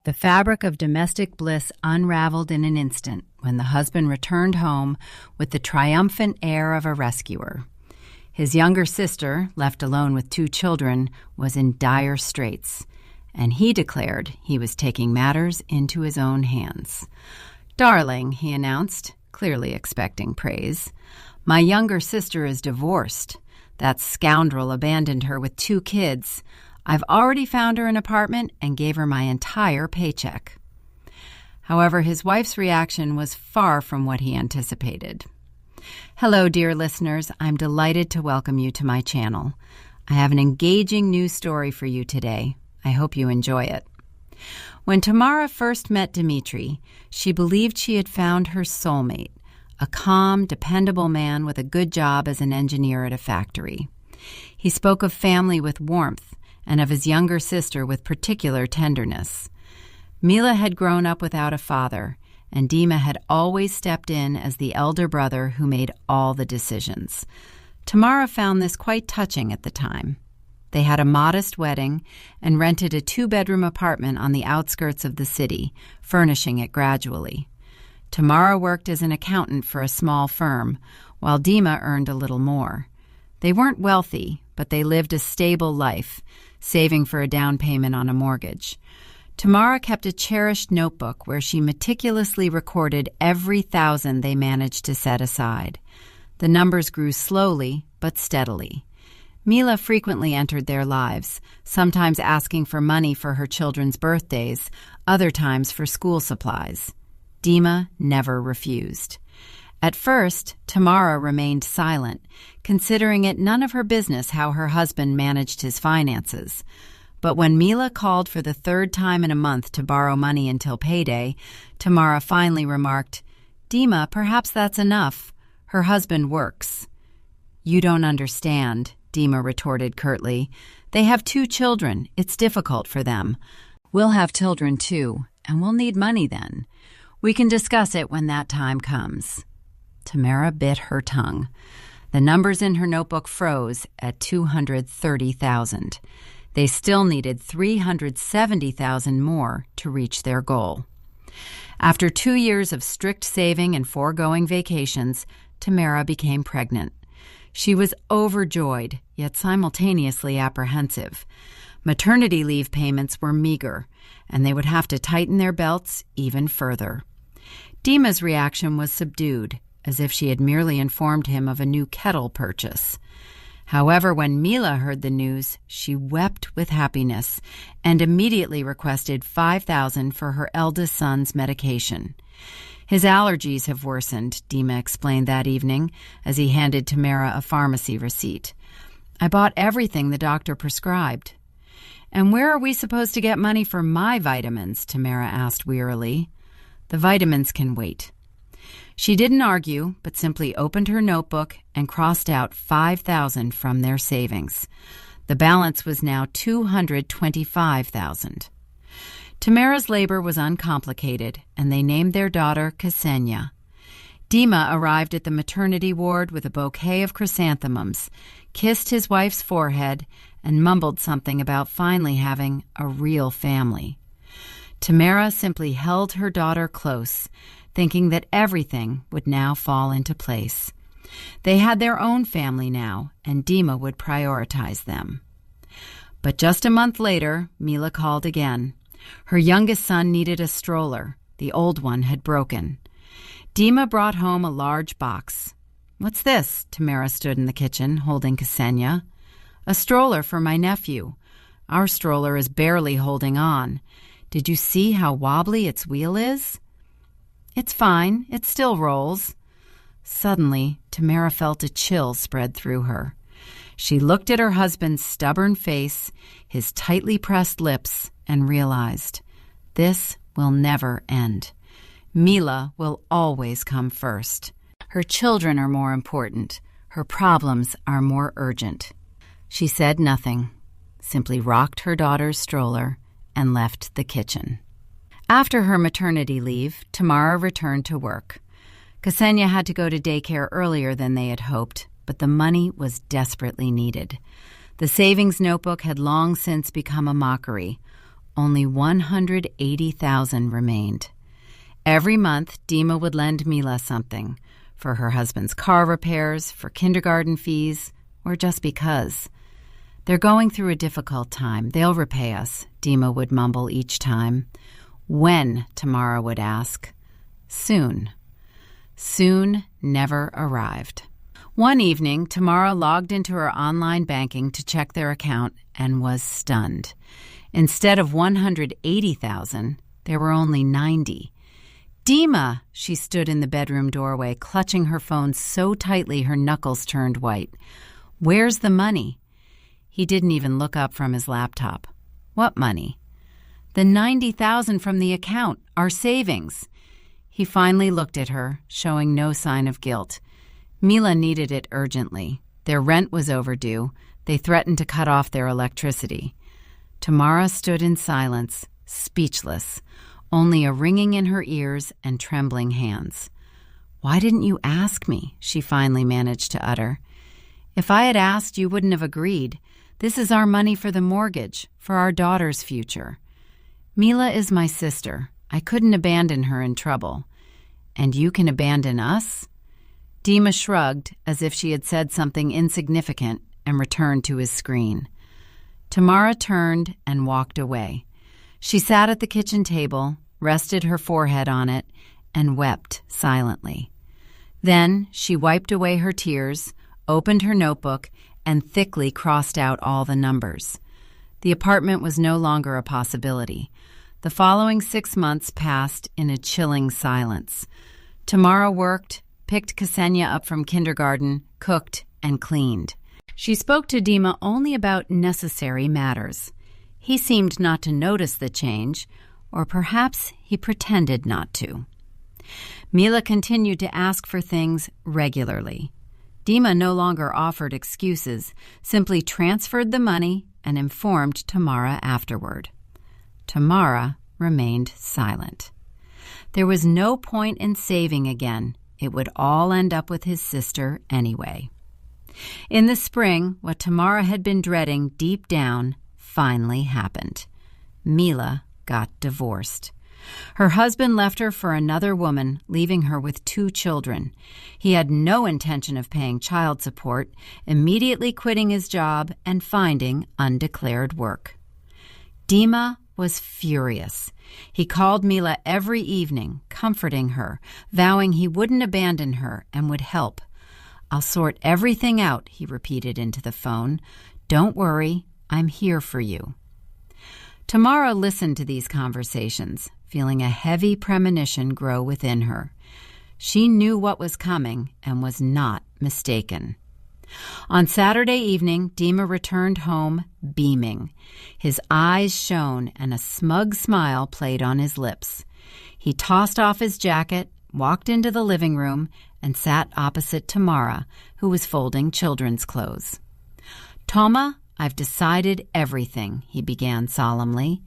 The fabric of domestic bliss unraveled in an instant when the husband returned home with the triumphant air of a rescuer. His younger sister, left alone with 2 children, was in dire straits, and he declared he was taking matters into his own hands. "Darling," he announced, clearly expecting praise, "my younger sister is divorced. That scoundrel abandoned her with 2 kids. I've already found her an apartment and gave her my entire paycheck." However, his wife's reaction was far from what he anticipated. Hello, dear listeners. I'm delighted to welcome you to my channel. I have an engaging news story for you today. I hope you enjoy it. When Tamara first met Dmitri, she believed she had found her soulmate, a calm, dependable man with a good job as an engineer at a factory. He spoke of family with warmth and of his younger sister with particular tenderness. Mila had grown up without a father, and Dima had always stepped in as the elder brother who made all the decisions. Tamara found this quite touching at the time. They had a modest wedding and rented a 2-bedroom apartment on the outskirts of the city, furnishing it gradually. Tamara worked as an accountant for a small firm, while Dima earned a little more. They weren't wealthy, but they lived a stable life, saving for a down payment on a mortgage. Tamara kept a cherished notebook where she meticulously recorded every thousand they managed to set aside. The numbers grew slowly but steadily. Mila frequently entered their lives, sometimes asking for money for her children's birthdays, other times for school supplies. Dima never refused. At first, Tamara remained silent, considering it none of her business how her husband managed his finances. But when Mila called for the 3rd time in a month to borrow money until payday, Tamara finally remarked, "Dima, perhaps that's enough. Her husband works." "You don't understand," Dima retorted curtly. "They have 2 children. It's difficult for them. We'll have children too, and we'll need money then. We can discuss it when that time comes." Tamara bit her tongue. The numbers in her notebook froze at 230,000. They still needed 370,000 more to reach their goal. After 2 years of strict saving and foregoing vacations, Tamara became pregnant. She was overjoyed, yet simultaneously apprehensive. Maternity leave payments were meager, and they would have to tighten their belts even further. Dima's reaction was subdued, as if she had merely informed him of a new kettle purchase. However, when Mila heard the news, she wept with happiness and immediately requested 5,000 for her eldest son's medication. "His allergies have worsened," Dima explained that evening as he handed Tamara a pharmacy receipt. "I bought everything the doctor prescribed." "And where are we supposed to get money for my vitamins?" Tamara asked wearily. "The vitamins can wait." She didn't argue, but simply opened her notebook and crossed out 5,000 from their savings. The balance was now 225,000. Tamara's labor was uncomplicated, and they named their daughter Ksenia. Dima arrived at the maternity ward with a bouquet of chrysanthemums, kissed his wife's forehead, and mumbled something about finally having a real family. Tamara simply held her daughter close, thinking that everything would now fall into place. They had their own family now, and Dima would prioritize them. But just a month later, Mila called again. Her youngest son needed a stroller. The old one had broken. Dima brought home a large box. "What's this?" Tamara stood in the kitchen, holding Ksenia. "A stroller for my nephew. Our stroller is barely holding on. Did you see how wobbly its wheel is?" "It's fine. It still rolls." Suddenly, Tamara felt a chill spread through her. She looked at her husband's stubborn face, his tightly pressed lips, and realized, this will never end. Mila will always come first. Her children are more important. Her problems are more urgent. She said nothing, simply rocked her daughter's stroller and left the kitchen. After her maternity leave, Tamara returned to work. Ksenia had to go to daycare earlier than they had hoped, but the money was desperately needed. The savings notebook had long since become a mockery. only $180,000 remained. Every month, Dima would lend Mila something, for her husband's car repairs, for kindergarten fees, or just because. "They're going through a difficult time. They'll repay us," Dima would mumble each time. "When?" Tamara would ask. Soon. Soon never arrived. One evening, Tamara logged into her online banking to check their account and was stunned. Instead of $180,000, there were only $90,000. "Dima!" She stood in the bedroom doorway, clutching her phone so tightly her knuckles turned white. "Where's the money?" He didn't even look up from his laptop. "What money?" "The $90,000 from the account, our savings." He finally looked at her, showing no sign of guilt. Mila needed it urgently. Their rent was overdue. They threatened to cut off their electricity. Tamara stood in silence, speechless, only a ringing in her ears and trembling hands. "Why didn't you ask me?" she finally managed to utter. "If I had asked, you wouldn't have agreed. This is our money for the mortgage, for our daughter's future. Mila is my sister. I couldn't abandon her in trouble. And you can abandon us?" Dima shrugged as if she had said something insignificant and returned to his screen. Tamara turned and walked away. She sat at the kitchen table, rested her forehead on it, and wept silently. Then she wiped away her tears, opened her notebook, and thickly crossed out all the numbers. The apartment was no longer a possibility. The following 6 months passed in a chilling silence. Tamara worked, picked Ksenia up from kindergarten, cooked, and cleaned. She spoke to Dima only about necessary matters. He seemed not to notice the change, or perhaps he pretended not to. Mila continued to ask for things regularly. Dima no longer offered excuses, simply transferred the money and informed Tamara afterward. Tamara remained silent. There was no point in saving again. It would all end up with his sister anyway. In the spring, what Tamara had been dreading deep down finally happened. Mila got divorced. Her husband left her for another woman, leaving her with 2 children. He had no intention of paying child support, immediately quitting his job and finding undeclared work. Dima was furious. He called Mila every evening, comforting her, vowing he wouldn't abandon her and would help. "I'll sort everything out," he repeated into the phone. "Don't worry, I'm here for you." Tamara listened to these conversations, feeling a heavy premonition grow within her. She knew what was coming and was not mistaken. On Saturday evening, Dima returned home beaming. His eyes shone and a smug smile played on his lips. He tossed off his jacket, walked into the living room, and sat opposite Tamara, who was folding children's clothes. "Toma, I've decided everything," he began solemnly.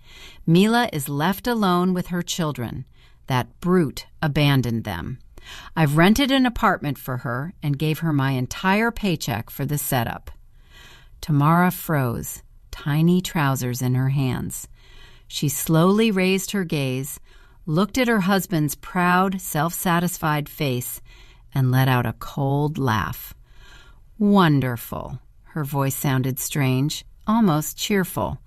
"Mila is left alone with her children. That brute abandoned them. I've rented an apartment for her and gave her my entire paycheck for the setup." Tamara froze, tiny trousers in her hands. She slowly raised her gaze, looked at her husband's proud, self-satisfied face, and let out a cold laugh. "Wonderful." Her voice sounded strange, almost cheerful.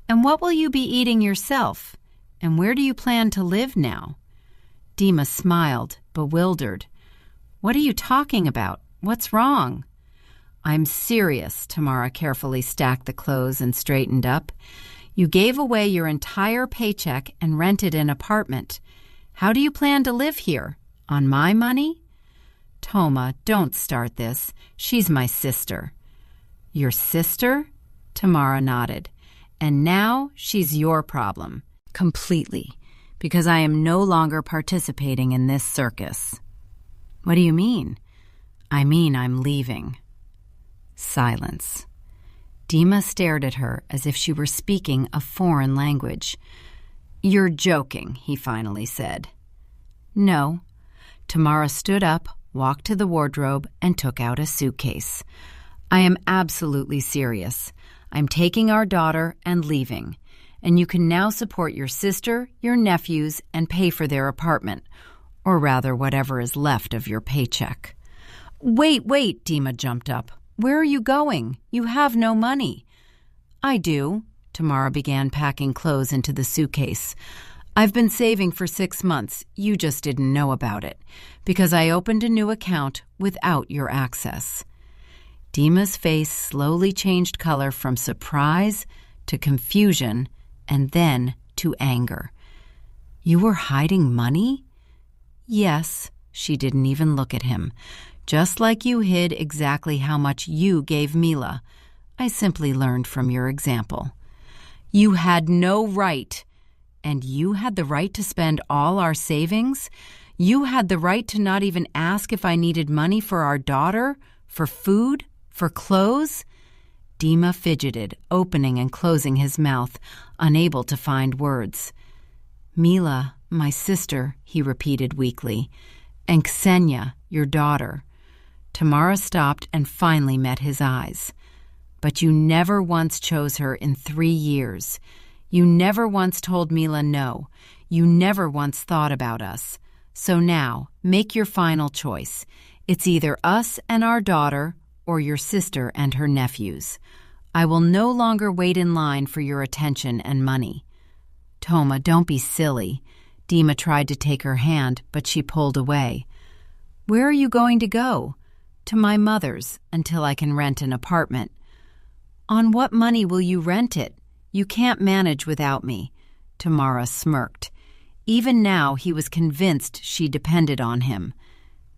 "And what will you be eating yourself? And where do you plan to live now?" Dima smiled, bewildered. "What are you talking about? What's wrong?" "I'm serious." Tamara carefully stacked the clothes and straightened up. "You gave away your entire paycheck and rented an apartment. How do you plan to live here? On my money?" "Toma, don't start this. She's my sister." "Your sister?" Tamara nodded. "And now she's your problem. Completely. Because I am no longer participating in this circus." "What do you mean?" "I mean I'm leaving." Silence. Dima stared at her as if she were speaking a foreign language. "You're joking," he finally said. "No." Tamara stood up, walked to the wardrobe, and took out a suitcase. "I am absolutely serious. I'm taking our daughter and leaving. and you can now support your sister, your nephews, and pay for their apartment, or rather whatever is left of your paycheck." Wait, Dima jumped up. "Where are you going? You have no money." "I do." Tamara began packing clothes into the suitcase. "I've been saving for 6 months. You just didn't know about it, because I opened a new account without your access." Dima's face slowly changed color from surprise to confusion and then to anger. "You were hiding money?" "Yes." She didn't even look at him. "Just like you hid exactly how much you gave Mila. I simply learned from your example." "You had no right." "And you had the right to spend all our savings? You had the right to not even ask if I needed money for our daughter, for food, for clothes?" Dima fidgeted, opening and closing his mouth, unable to find words. "Mila, my sister," he repeated weakly, "and Ksenia, your daughter." Tamara stopped and finally met his eyes. "But you never once chose her in 3 years. You never once told Mila no. You never once thought about us. So now, make your final choice. It's either us and our daughter, or your sister and her nephews. I will no longer wait in line for your attention and money." "Toma, don't be silly." Dima tried to take her hand, but she pulled away. "Where are you going to go?" "To my mother's, until I can rent an apartment." "On what money will you rent it? You can't manage without me." Tamara smirked. Even now, he was convinced she depended on him.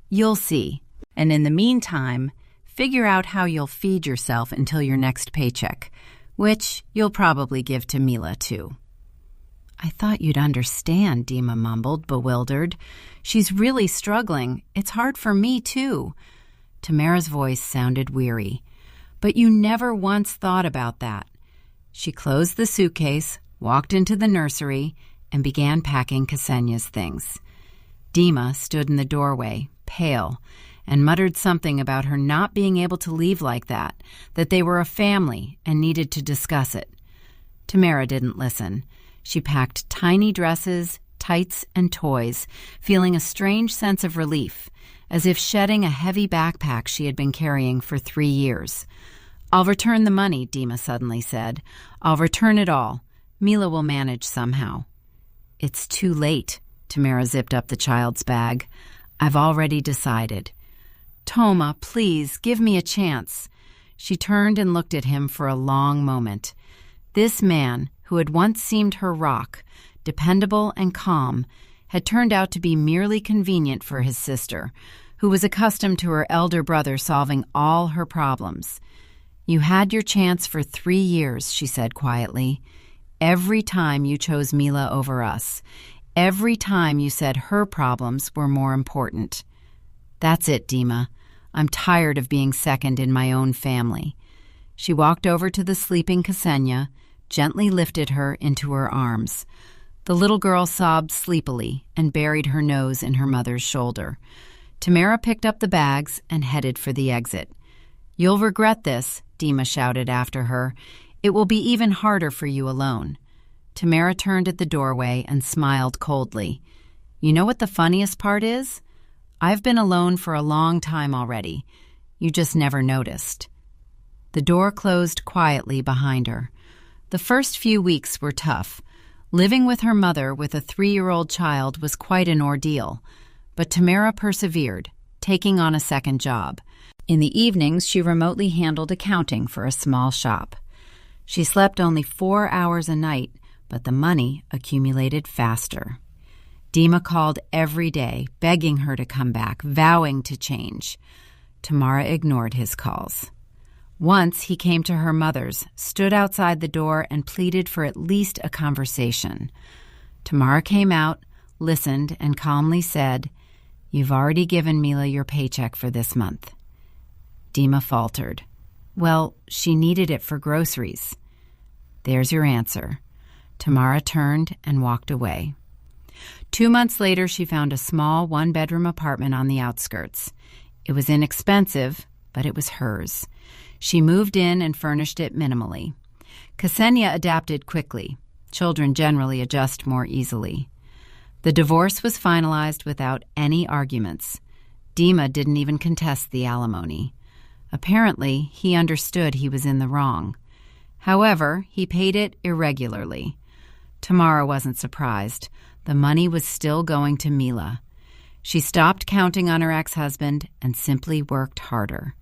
"You'll see. And in the meantime, figure out how you'll feed yourself until your next paycheck, which you'll probably give to Mila, too." "I thought you'd understand," Dima mumbled, bewildered. "She's really struggling. It's hard for me, too." Tamara's voice sounded weary. "But you never once thought about that." She closed the suitcase, walked into the nursery, and began packing Ksenia's things. Dima stood in the doorway, pale, and muttered something about her not being able to leave like that they were a family and needed to discuss it. Tamara didn't listen. She packed tiny dresses, tights, and toys, feeling a strange sense of relief, as if shedding a heavy backpack she had been carrying for 3 years. "I'll return the money," Dima suddenly said. "I'll return it all. Mila will manage somehow." "It's too late." Tamara zipped up the child's bag. "I've already decided." "Toma, please, give me a chance." She turned and looked at him for a long moment. This man, who had once seemed her rock, dependable and calm, had turned out to be merely convenient for his sister, who was accustomed to her elder brother solving all her problems. "You had your chance for 3 years," she said quietly. "Every time you chose Mila over us. Every time you said her problems were more important. That's it, Dima. I'm tired of being second in my own family." She walked over to the sleeping Ksenia, gently lifted her into her arms. The little girl sobbed sleepily and buried her nose in her mother's shoulder. Tamara picked up the bags and headed for the exit. "You'll regret this," Dima shouted after her. "It will be even harder for you alone." Tamara turned at the doorway and smiled coldly. "You know what the funniest part is? I've been alone for a long time already. You just never noticed." The door closed quietly behind her. The first few weeks were tough. Living with her mother with a 3-year-old child was quite an ordeal, but Tamara persevered, taking on a second job. In the evenings, she remotely handled accounting for a small shop. She slept only 4 hours a night, but the money accumulated faster. Dima called every day, begging her to come back, vowing to change. Tamara ignored his calls. Once he came to her mother's, stood outside the door, and pleaded for at least a conversation. Tamara came out, listened, and calmly said, "You've already given Mila your paycheck for this month." Dima faltered. "Well, she needed it for groceries." "There's your answer." Tamara turned and walked away. 2 months later, she found a small 1-bedroom apartment on the outskirts. It was inexpensive, but it was hers. She moved in and furnished it minimally. Ksenia adapted quickly. Children generally adjust more easily. The divorce was finalized without any arguments. Dima didn't even contest the alimony. Apparently, he understood he was in the wrong. However, he paid it irregularly. Tamara wasn't surprised. The money was still going to Mila. She stopped counting on her ex-husband and simply worked harder.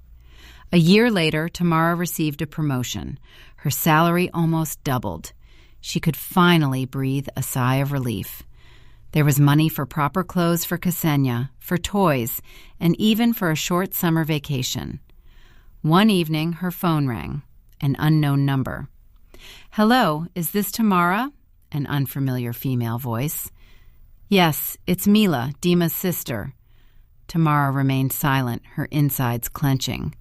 A year later, Tamara received a promotion. Her salary almost doubled. She could finally breathe a sigh of relief. There was money for proper clothes for Ksenia, for toys, and even for a short summer vacation. One evening, her phone rang. An unknown number. "Hello, is this Tamara?" An unfamiliar female voice. "Yes, it's Mila, Dima's sister." Tamara remained silent, her insides clenching.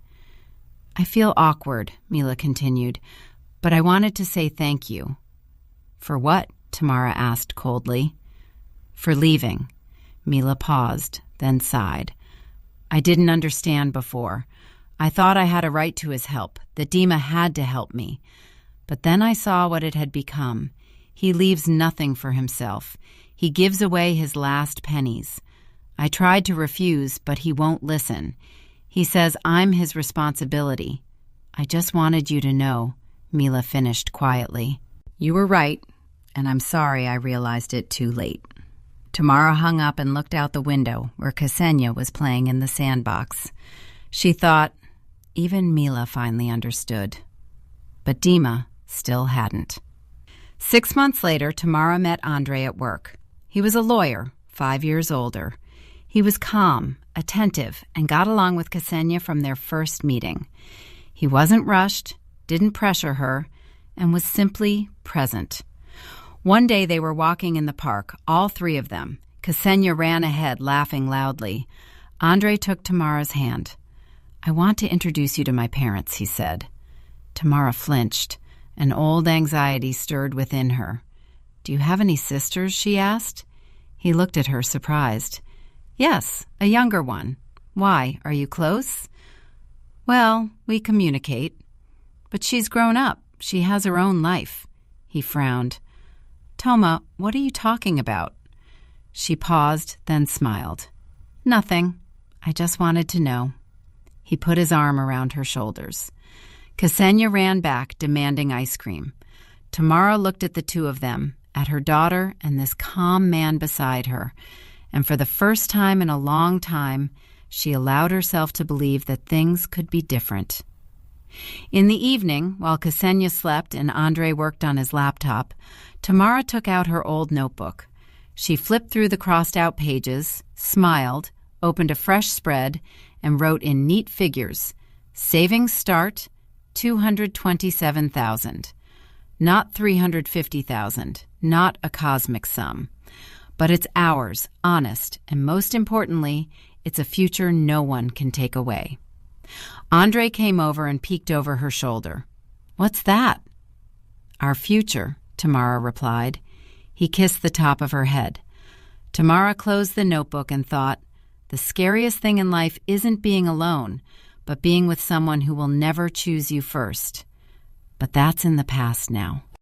"I feel awkward," Mila continued, "but I wanted to say thank you." "For what?" Tamara asked coldly. "For leaving." Mila paused, then sighed. "I didn't understand before. I thought I had a right to his help, that Dima had to help me. But then I saw what it had become. He leaves nothing for himself. He gives away his last pennies. I tried to refuse, but he won't listen. He says I'm his responsibility. I just wanted you to know," Mila finished quietly. "You were right, and I'm sorry I realized it too late." Tamara hung up and looked out the window where Ksenia was playing in the sandbox. She thought, even Mila finally understood. But Dima still hadn't. 6 months later, Tamara met Andre at work. He was a lawyer, 5 years older. He was calm, attentive, and got along with Ksenia from their first meeting. He wasn't rushed, didn't pressure her, and was simply present. One day they were walking in the park, all three of them. Ksenia ran ahead, laughing loudly. Andre took Tamara's hand. "I want to introduce you to my parents," he said. Tamara flinched. An old anxiety stirred within her. "Do you have any sisters?" she asked. He looked at her, surprised. "Yes, a younger one. Why, are you close?" "Well, we communicate. But she's grown up. She has her own life." He frowned. "Toma, what are you talking about?" She paused, then smiled. "Nothing. I just wanted to know." He put his arm around her shoulders. Ksenia ran back, demanding ice cream. Tamara looked at the two of them, at her daughter and this calm man beside her, and for the first time in a long time, she allowed herself to believe that things could be different. In the evening, while Ksenia slept and Andre worked on his laptop, Tamara took out her old notebook. She flipped through the crossed-out pages, smiled, opened a fresh spread, and wrote in neat figures, "Savings start, 227,000. Not 350,000, not a cosmic sum. But it's ours, honest, and most importantly, it's a future no one can take away." Andre came over and peeked over her shoulder. "What's that?" "Our future," Tamara replied. He kissed the top of her head. Tamara closed the notebook and thought, the scariest thing in life isn't being alone, but being with someone who will never choose you first. But that's in the past now.